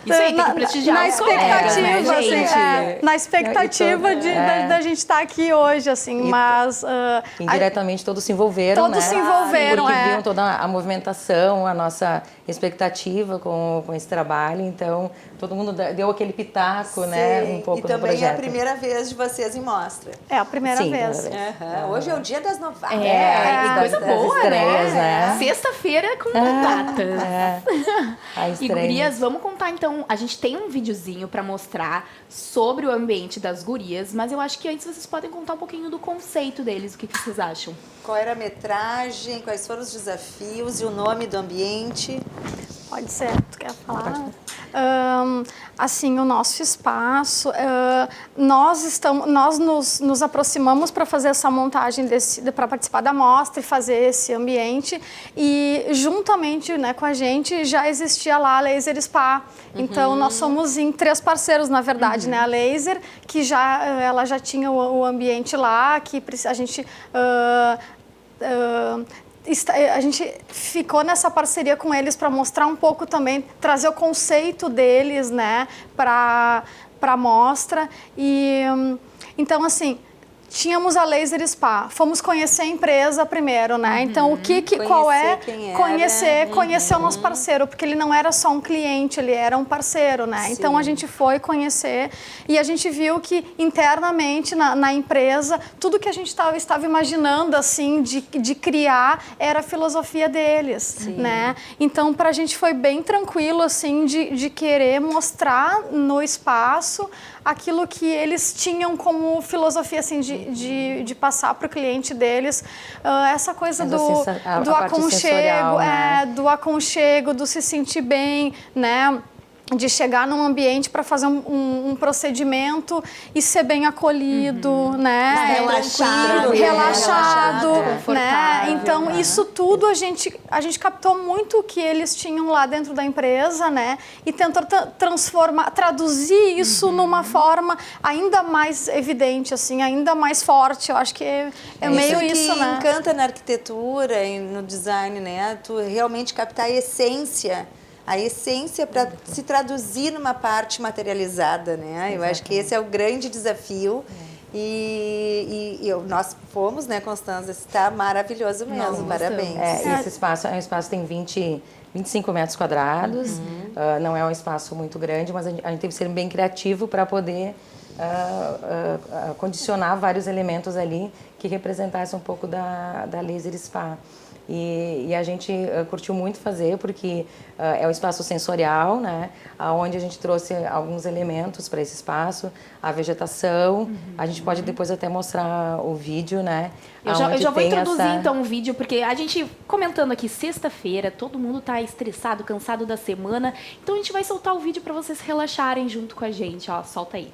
B: Isso aí, tem que prestigiar
G: na
B: os colegas,
G: expectativa,
B: né,
G: assim,
B: gente?
G: na expectativa da gente estar aqui hoje, assim, mas
F: indiretamente todos se envolveram,
G: todos
F: né?
G: se envolveram,
F: porque viam toda a movimentação, a nossa expectativa com esse trabalho, então todo mundo deu aquele pitaco, né, um pouco no projeto.
D: E também é a primeira vez de vocês em mostra.
G: É a primeira
F: Sim,
G: vez.
D: Hoje é o dia das novatas.
B: E coisa
F: das
B: boa,
F: estreias, né?
B: Sexta-feira com datas.
F: A
B: E
F: estreia.
B: gurias, vamos contar então. A gente tem um videozinho pra mostrar sobre o ambiente das gurias, mas eu acho que antes vocês podem contar um pouquinho do conceito deles. O que vocês acham?
D: Qual era a metragem, quais foram os desafios e o nome do ambiente?
G: Pode ser, tu quer falar? Assim, o nosso espaço, nós nos aproximamos para fazer essa montagem, para participar da mostra e fazer esse ambiente, e juntamente, né, com a gente já existia lá a Laser Spa. Então nós somos em 3 parceiros, na verdade, né? A Laser, que ela já tinha o ambiente lá, que a gente a gente ficou nessa parceria com eles para mostrar um pouco também, trazer o conceito deles, né, para a mostra. E então, assim, tínhamos a Laser Spa, fomos conhecer a empresa primeiro, né? Então, qual é? Conhecer o nosso parceiro, porque ele não era só um cliente, ele era um parceiro, né? Sim. Então, a gente foi conhecer e a gente viu que internamente na empresa, tudo que a gente estava imaginando, assim, de criar, era a filosofia deles, sim, né? Então, para a gente foi bem tranquilo, assim, de querer mostrar no espaço aquilo que eles tinham como filosofia, assim, de passar para o cliente deles, essa coisa do aconchego, né? Do aconchego, do se sentir bem, né? De chegar num ambiente para fazer um procedimento e ser bem acolhido, né? Relaxado, né? Então, isso tudo a gente captou muito o que eles tinham lá dentro da empresa, né? E tentou traduzir isso numa forma ainda mais evidente, assim, ainda mais forte. Eu acho que é meio isso,
D: que
G: né?
D: encanta na arquitetura e no design, né? Tu realmente captar a essência para se traduzir numa parte materializada, né? Exatamente. Eu acho que esse é o grande desafio. Nós fomos, né, Constança? Está maravilhoso mesmo, parabéns.
F: Esse espaço tem 25 metros quadrados, não é um espaço muito grande, mas a gente teve que ser bem criativo para poder condicionar vários elementos ali que representassem um pouco da Laser Spa. E a gente curtiu muito fazer, porque é um espaço sensorial, né? Onde a gente trouxe alguns elementos para esse espaço, a vegetação. A gente pode depois até mostrar o vídeo, né?
B: Eu já vou introduzir então o vídeo, porque a gente comentando aqui sexta-feira, todo mundo tá estressado, cansado da semana. Então a gente vai soltar o vídeo para vocês relaxarem junto com a gente, ó. Solta aí.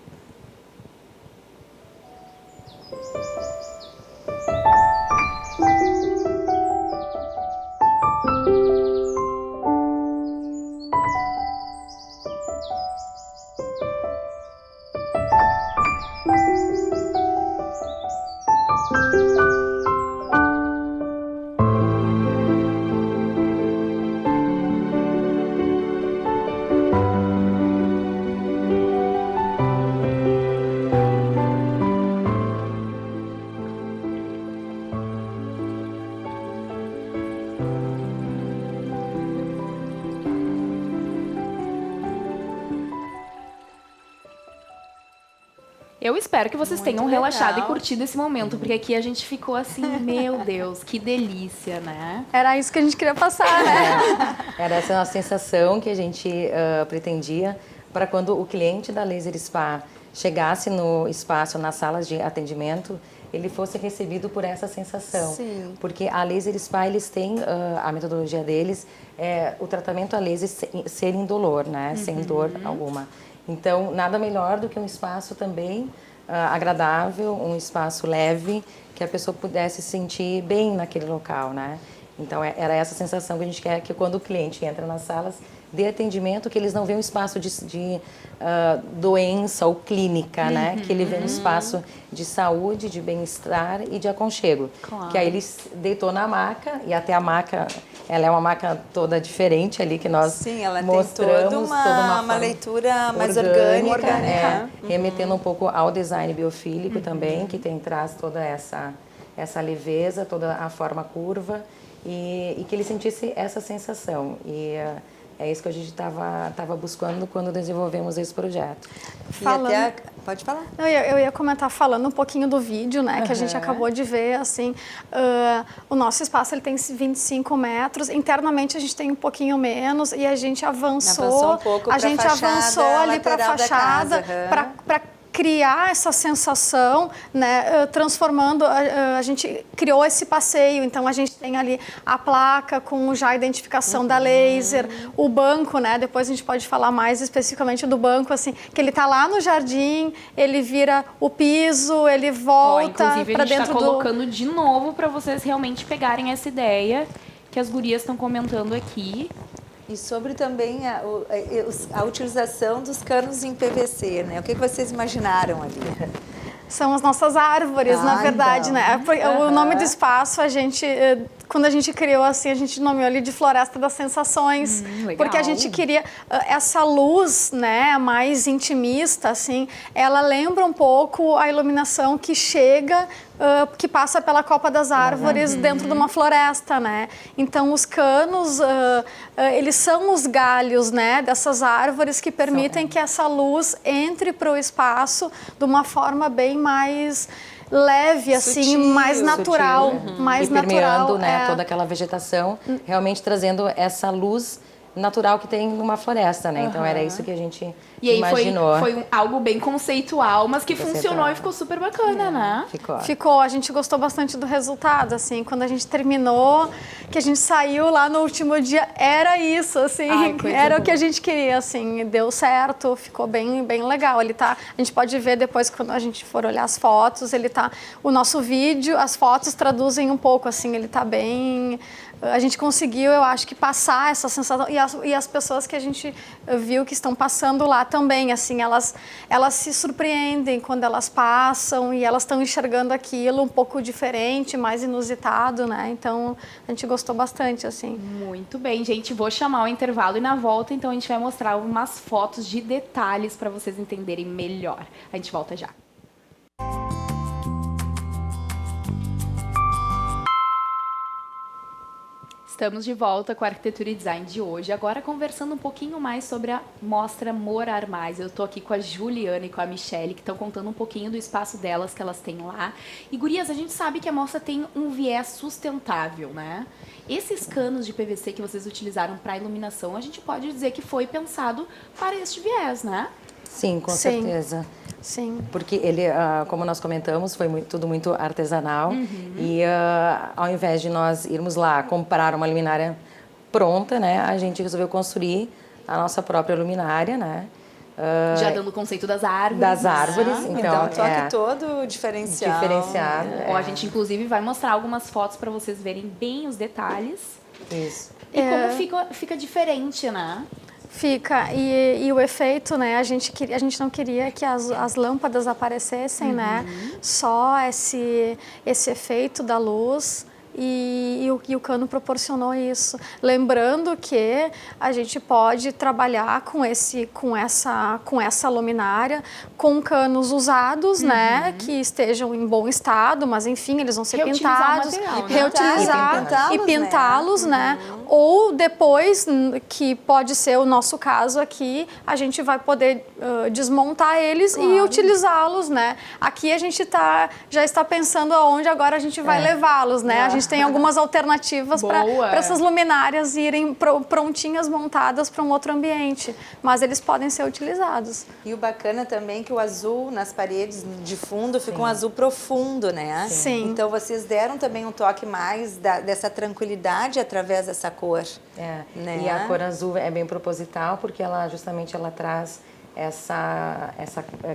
B: Eu espero que vocês tenham relaxado e curtido esse momento, porque aqui a gente ficou assim, meu Deus, que delícia, né?
G: Era isso que a gente queria passar, né?
F: Era essa a sensação que a gente pretendia para quando o cliente da Laser Spa chegasse no espaço, nas salas de atendimento, ele fosse recebido por essa sensação.
D: Sim.
F: Porque a Laser Spa, eles têm, a metodologia deles, o tratamento a laser ser indolor, né? Sem dor alguma. Então, nada melhor do que um espaço também agradável, um espaço leve, que a pessoa pudesse se sentir bem naquele local, né? Então, era essa sensação que a gente quer, que quando o cliente entra nas salas de atendimento, que eles não veem um espaço de doença ou clínica, né? Que ele vê um espaço de saúde, de bem-estar e de aconchego.
B: Claro.
F: Que aí ele deitou na maca, e até a maca, ela é uma maca toda diferente ali, que nós
D: Sim, ela
F: mostramos
D: tem toda uma
F: forma
D: leitura mais orgânica.
F: Remetendo um pouco ao design biofílico também, que traz toda essa leveza, toda a forma curva, e que ele sentisse essa sensação. E é isso que a gente estava buscando quando desenvolvemos esse projeto.
D: Pode falar.
G: Eu ia comentar falando um pouquinho do vídeo, né, que a gente acabou de ver, assim, o nosso espaço ele tem 25 metros, internamente a gente tem um pouquinho menos e a gente avançou,
D: Um pouco
G: a gente avançou ali para a fachada, para criar essa sensação, né, transformando, a gente criou esse passeio, então a gente tem ali a placa com já a identificação da laser, o banco, né, depois a gente pode falar mais especificamente do banco, assim, que ele tá lá no jardim, ele vira o piso, ele volta para dentro do...
B: Inclusive a gente tá colocando de novo para vocês realmente pegarem essa ideia que as gurias estão comentando aqui.
D: E sobre também a utilização dos canos em PVC, né? O que vocês imaginaram ali?
G: São as nossas árvores, na verdade,
D: então.
G: né? O nome do espaço, quando a gente criou assim, a gente nomeou ali de Floresta das Sensações,
B: Legal.
G: porque a gente queria essa luz, né, mais intimista, assim, ela lembra um pouco a iluminação que chega, que passa pela copa das árvores dentro de uma floresta, né? Então os canos, eles são os galhos, né, dessas árvores que permitem que essa luz entre para o espaço de uma forma bem mais leve, assim,
D: Sutil,
G: mais natural, mais
F: e permeando,
G: natural,
F: né, toda aquela vegetação, realmente trazendo essa luz natural que tem numa floresta, né? Então era isso que a gente
B: E aí
F: imaginou.
B: foi algo bem conceitual, mas que funcionou e ficou super bacana, né?
G: Ficou, a gente gostou bastante do resultado, assim, quando a gente terminou, que a gente saiu lá no último dia, era isso, assim, era o que a gente queria, assim, deu certo, ficou bem, bem legal. Ele tá, a gente pode ver depois, quando a gente for olhar as fotos, ele tá, o nosso vídeo, as fotos traduzem um pouco, assim, ele tá bem... A gente conseguiu, eu acho que passar essa sensação, e as pessoas que a gente viu que estão passando lá também, assim, elas se surpreendem quando elas passam e elas estão enxergando aquilo um pouco diferente, mais inusitado, né? Então, a gente gostou bastante, assim.
B: Muito bem, gente, vou chamar o intervalo e na volta, então, a gente vai mostrar umas fotos de detalhes para vocês entenderem melhor. A gente volta já. Estamos de volta com a Arquitetura e Design de hoje, agora conversando um pouquinho mais sobre a mostra Morar Mais. Eu estou aqui com a Juliana e com a Michelle, que estão contando um pouquinho do espaço delas, que elas têm lá. E, gurias, a gente sabe que a mostra tem um viés sustentável, né? Esses canos de PVC que vocês utilizaram para iluminação, a gente pode dizer que foi pensado para este viés, né?
F: Sim, com certeza.
G: Sim.
F: Porque ele, como nós comentamos, foi tudo muito artesanal. E ao invés de nós irmos lá comprar uma luminária pronta, né, a gente resolveu construir a nossa própria luminária, né?
B: Já dando o conceito das árvores.
F: Das árvores.
B: Né?
F: Então,
D: um toque todo diferenciado.
F: Diferenciado.
B: Ó, a gente, inclusive, vai mostrar algumas fotos para vocês verem bem os detalhes.
F: Isso.
B: E como fica diferente, né?
G: Fica, e o efeito, né, a gente não queria que as lâmpadas aparecessem, né, só esse efeito da luz e o cano proporcionou isso. Lembrando que a gente pode trabalhar com essa luminária com canos usados, né, que estejam em bom estado, mas enfim, eles vão ser pintados, reutilizar e pintá-los, né? Ou depois, que pode ser o nosso caso aqui, a gente vai poder desmontar eles e utilizá-los, né? Aqui a gente já está pensando aonde agora a gente vai levá-los, né? A gente tem algumas alternativas para essas luminárias irem prontinhas, montadas para um outro ambiente, mas eles podem ser utilizados.
D: E o bacana também é que o azul nas paredes de fundo fica um azul profundo, né?
G: Sim.
D: Então vocês deram também um toque mais dessa tranquilidade através dessa cor.
F: É.
D: Né?
F: E a cor azul é bem proposital porque ela justamente traz essa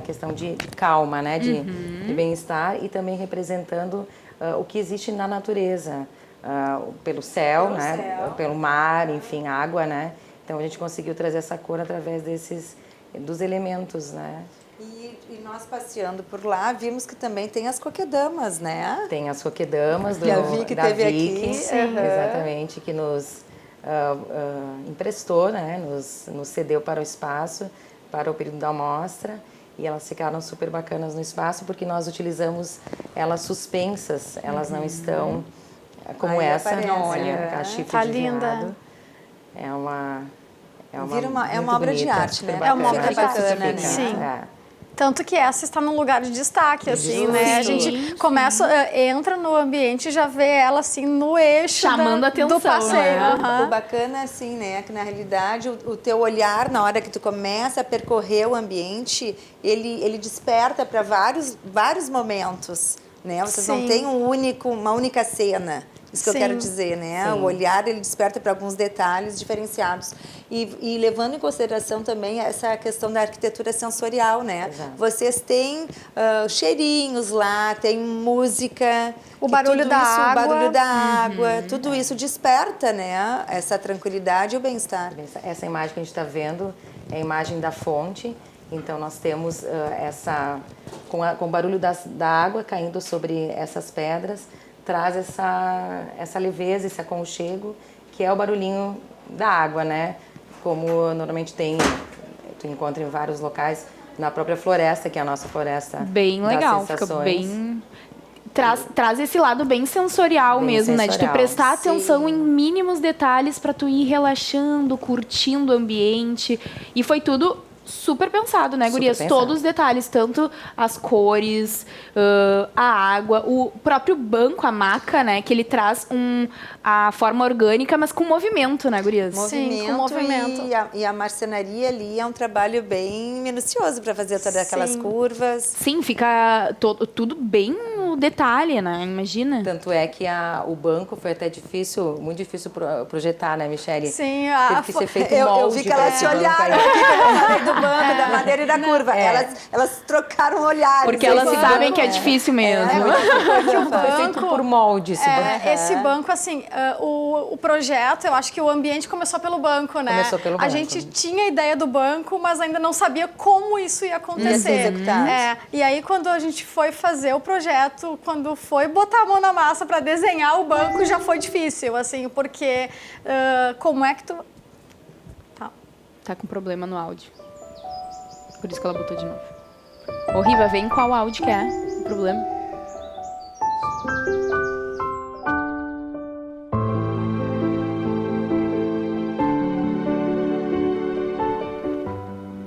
F: questão de calma, né? De bem-estar e também representando o que existe na natureza, pelo céu, né? Pelo mar, enfim, água, né? Então a gente conseguiu trazer essa cor através dos elementos, né?
D: E nós passeando por lá, vimos que também tem as coquedamas, né?
F: Tem as coquedamas
D: que a Vicky
F: da
D: teve
F: Vicky,
D: aqui.
F: exatamente, que nos emprestou, né? Nos cedeu para o espaço, para o período da amostra. E elas ficaram super bacanas no espaço, porque nós utilizamos elas suspensas, elas não estão como essa,
D: olha,
F: cachifre
G: tá
F: de
G: linda.
F: veado. É uma
D: uma obra de arte, né?
G: É uma obra de arte,
D: bacana, né?
G: Sim. Tanto que essa está num lugar de destaque, assim, né? A gente começa, entra no ambiente e já vê ela, assim, no eixo
B: chamando a atenção,
G: do passeio.
B: né?
D: O bacana, assim, né, que na realidade o teu olhar, na hora que tu começa a percorrer o ambiente, ele desperta para vários momentos, né? Vocês não têm uma única cena. Isso que eu quero dizer, né?
F: Sim.
D: O olhar, ele desperta para alguns detalhes diferenciados. E levando em consideração também essa questão da arquitetura sensorial, né?
F: Exato.
D: Vocês têm cheirinhos lá, tem música.
G: O barulho da água.
D: O barulho da água. Tudo isso desperta, né? Essa tranquilidade e o bem-estar.
F: Essa imagem que a gente está vendo é a imagem da fonte. Então, nós temos com o barulho da água caindo sobre essas pedras, traz essa leveza, esse aconchego, que é o barulhinho da água, né? Como normalmente tu encontra em vários locais, na própria floresta, que é a nossa floresta
B: Bem legal,
F: das
B: fica
F: sensações.
B: bem... Traz esse lado bem sensorial mesmo, né? De tu prestar atenção em mínimos detalhes para tu ir relaxando, curtindo o ambiente. E foi tudo super pensado, né, gurias? Todos os detalhes, tanto as cores, a água, o próprio banco, a maca, né? Que ele traz a forma orgânica, mas com movimento, né, gurias?
G: Sim, com movimento.
D: E a marcenaria ali é um trabalho bem minucioso para fazer todas aquelas curvas.
B: Sim, fica tudo bem no detalhe, né? Imagina.
F: Tanto é que o banco foi até muito difícil projetar, né, Michele?
G: Sim,
F: teve que ser feito molde.
D: Eu vi que elas se olharam aqui quando eu falei do banco, da madeira e da curva. Elas trocaram olhares.
B: Porque elas sabem que é difícil mesmo.
F: Foi feito por molde esse banco.
G: Esse banco, assim, o projeto, eu acho que o ambiente começou pelo banco, né?
F: Começou pelo banco.
G: A gente tinha a ideia do banco, mas ainda não sabia como isso ia acontecer.
D: Ia ser executado.
G: E aí, quando a gente foi fazer o projeto, quando foi botar a mão na massa para desenhar o banco, já foi difícil, assim, porque como é que tu...
B: Tá com problema no áudio. Por isso que ela botou de novo. Ô, Riva, vem qual áudio que é o problema.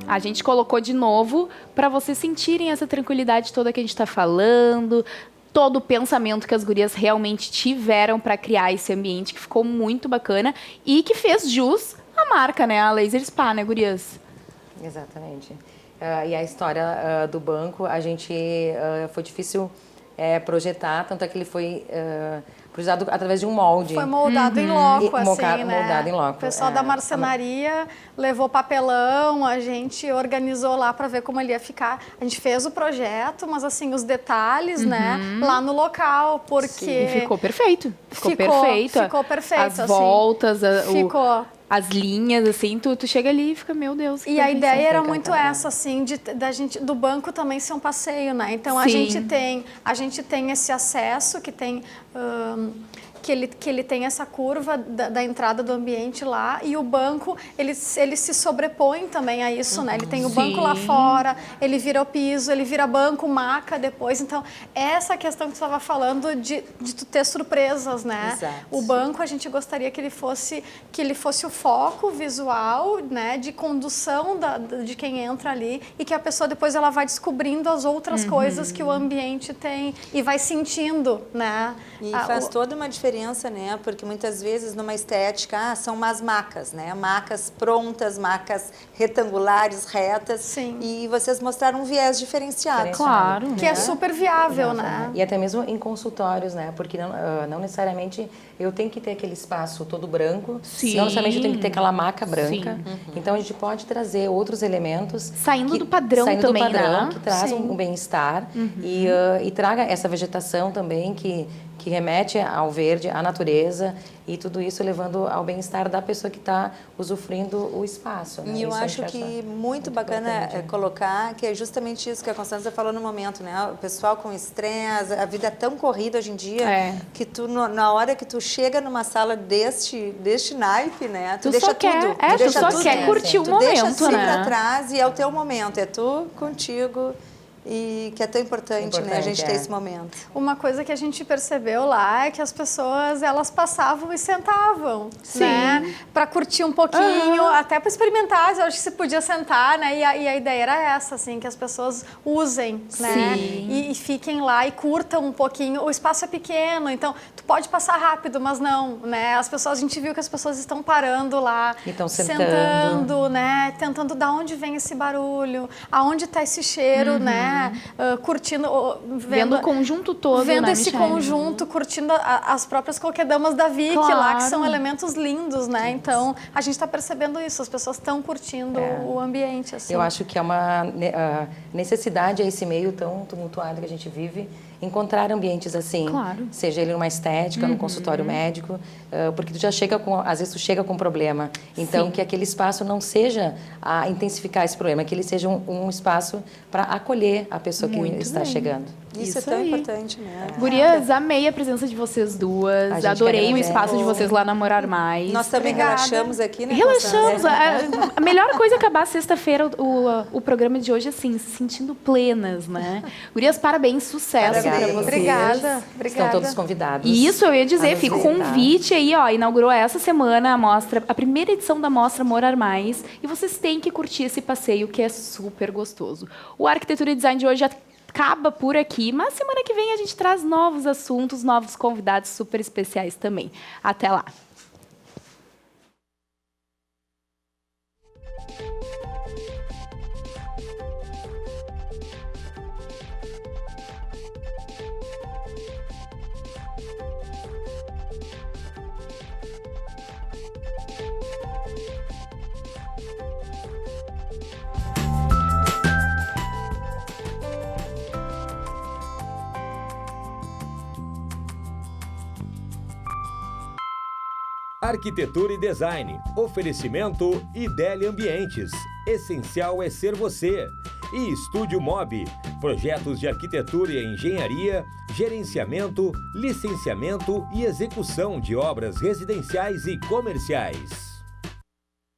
B: A gente colocou de novo para vocês sentirem essa tranquilidade toda que a gente está falando, todo o pensamento que as gurias realmente tiveram para criar esse ambiente que ficou muito bacana e que fez jus à marca, né? A Laser Spa, né, gurias?
F: Exatamente. E a história do banco, a gente foi difícil projetar, tanto é que ele foi projetado através de um molde.
G: Foi moldado em loco, assim, né?
F: Moldado em loco.
G: O pessoal da marcenaria levou papelão, a gente organizou lá para ver como ele ia ficar. A gente fez o projeto, mas assim, os detalhes, né, lá no local, porque...
B: E ficou perfeito. Ficou perfeito.
G: Ficou perfeito,
B: As voltas,
G: ficou...
B: As linhas, assim, tu chega ali e fica, meu Deus.
G: E a ideia era muito essa, assim, do banco também ser um passeio, né? Então a gente tem esse acesso que tem que ele tem essa curva da entrada do ambiente lá, e o banco ele se sobrepõe também a isso, né? Ele tem o banco lá fora, ele vira o piso, ele vira banco, maca depois. Então essa questão que tu estava falando de tu ter surpresas, né?
D: Exato.
G: O banco a gente gostaria que ele fosse o foco visual, né? De condução de quem entra ali, e que a pessoa depois ela vai descobrindo as outras coisas que o ambiente tem e vai sentindo, né?
D: E faz toda uma diferença diferença, né? Porque muitas vezes numa estética, são umas macas, né? Macas prontas, macas retangulares, retas.
G: Sim.
D: E vocês mostraram um viés diferenciado.
B: Claro.
G: Que é super viável, né?
F: E até mesmo em consultórios, né? Porque não necessariamente eu tenho que ter aquele espaço todo branco,
B: Sim.
F: não necessariamente eu tenho que ter aquela maca branca.
B: Sim.
F: Então a gente pode trazer outros elementos
B: Saindo do padrão
F: saindo
B: também,
F: do padrão,
B: né?
F: que traz
G: Sim.
F: um bem-estar e traga essa vegetação também que remete ao verde, à natureza, e tudo isso levando ao bem-estar da pessoa que está usufruindo o espaço. Né?
D: E eu
F: Isso a
D: acho
F: gente
D: que
F: acha
D: muito bacana
F: importante.
D: colocar que é justamente isso que a Constança falou no momento, né? O pessoal com estresse, a vida é tão corrida hoje em dia, que tu, na hora que tu chega numa sala deste naipe, né? Tu deixa
B: só quer,
D: tudo.
B: tu
D: deixa
B: só
D: tudo,
B: quer curtir o
D: tu deixa
B: momento,
D: assim
B: né?
D: pra trás e é o teu momento, é tu contigo. E que é tão importante, né? A gente ter esse momento.
G: Uma coisa que a gente percebeu lá é que as pessoas, elas passavam e sentavam, né? Para curtir um pouquinho, até para experimentar, eu acho que se podia sentar, né? E a ideia era essa, assim, que as pessoas usem, né? E fiquem lá e curtam um pouquinho. O espaço é pequeno, então tu pode passar rápido, mas não, né? As pessoas, a gente viu que as pessoas estão parando lá,
F: E estão
G: sentando, né? Tentando da onde vem esse barulho, aonde está esse cheiro, né? Curtindo,
B: Vendo o conjunto todo,
G: vendo
B: né,
G: esse
B: Michele?
G: conjunto, curtindo as próprias coquedamas da Vicky lá, que são elementos lindos, né? Então, a gente está percebendo isso, as pessoas estão curtindo o ambiente, assim.
F: Eu acho que é uma necessidade a esse meio tão tumultuado que a gente vive, encontrar ambientes assim,
B: Claro.
F: seja ele numa estética, num consultório médico, porque tu já chega com, às vezes tu chega com um problema, então que aquele espaço não seja a intensificar esse problema, que ele seja um espaço para acolher a pessoa que está chegando.
D: Isso é
B: Isso
D: tão
B: aí.
D: importante, né?
B: Gurias, amei a presença de vocês duas,
F: gente
B: adorei o
F: agradece.
B: espaço de vocês lá na Morar Mais.
D: Nós também relaxamos aqui, né?
B: Relaxamos.
D: Constança?
B: A melhor coisa é acabar sexta-feira o programa de hoje assim, se sentindo plenas, né? Gurias, parabéns, sucesso para vocês.
G: Obrigada.
F: Estão todos convidados.
B: E isso eu ia
F: a
B: dizer,
F: nos
B: fica o
F: visitar.
B: convite aí, ó, inaugurou essa semana a mostra, a primeira edição da mostra Morar Mais, e vocês têm que curtir esse passeio que é super gostoso. O Arquitetura e Design de hoje acaba por aqui, mas semana que vem a gente traz novos assuntos, novos convidados super especiais também. Até lá.
A: Arquitetura e Design. Oferecimento Idélia Ambientes. Essencial é ser você. E Estúdio Mob. Projetos de arquitetura e engenharia, gerenciamento, licenciamento e execução de obras residenciais e comerciais.